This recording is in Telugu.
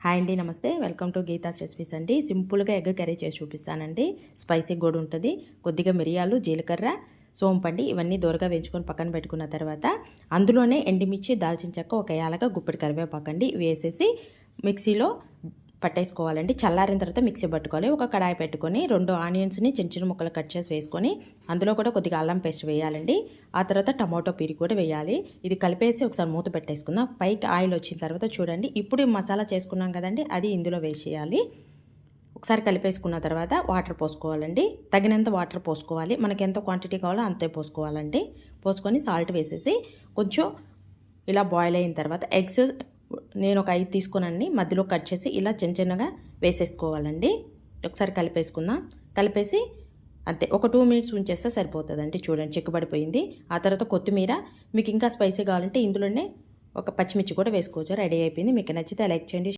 హాయ్ అండి, నమస్తే. వెల్కమ్ టు గీతాస్ రెసిపీస్ అండి. సింపుల్గా ఎగ్ కర్రీ చేసి చూపిస్తానండి. స్పైసీ కూడా ఉంటుంది. కొద్దిగా మిరియాలు, జీలకర్ర, సోంపండి ఇవన్నీ దూరగా వేయించుకొని పక్కన పెట్టుకున్న తర్వాత అందులోనే ఎండుమిర్చి, దాల్చిన చెక్క, ఒక యాలక, గుప్పెడు కరివేపాకండి వేసేసి మిక్సీలో పట్టేసుకోవాలండి. చల్లారిన తర్వాత మిక్సీ పట్టుకోవాలి. ఒక కడాయి పెట్టుకొని 2 ఆనియన్స్ని చిన్న చిన్న ముక్కలు కట్ చేసి వేసుకొని అందులో కూడా కొద్దిగా అల్లం పేస్ట్ వేయాలండి. ఆ తర్వాత టమాటో ప్యూరీ కూడా వేయాలి. ఇది కలిపేసి ఒకసారి మూత పెట్టేసుకుందాం. పైకి ఆయిల్ వచ్చిన తర్వాత చూడండి, ఇప్పుడు మసాలా చేసుకున్నాం కదండి, అది ఇందులో వేసేయాలి. ఒకసారి కలిపేసుకున్న తర్వాత వాటర్ పోసుకోవాలండి. తగినంత వాటర్ పోసుకోవాలి. మనకి ఎంత క్వాంటిటీ కావాలో అంతే పోసుకోవాలండి. పోసుకొని సాల్ట్ వేసేసి కొంచెం ఇలా బాయిల్ అయిన తర్వాత ఎగ్స్ నేను ఒక 5 తీసుకున్నాను, మధ్యలో కట్ చేసి ఇలా చిన్న చిన్నగా వేసేసుకోవాలండి. ఒకసారి కలిపేసుకుందాం. కలిపేసి అంతే ఒక 2 మినిట్స్ ఉంచేస్తే సరిపోతుందండి. చూడండి, చిక్కబడిపోయింది. ఆ తర్వాత కొత్తిమీర, మీకు ఇంకా స్పైసీ కావాలంటే ఇందులోనే ఒక పచ్చిమిర్చి కూడా వేసుకోవచ్చు. రెడీ అయిపోయింది. మీకు నచ్చితే లైక్ చేయండి.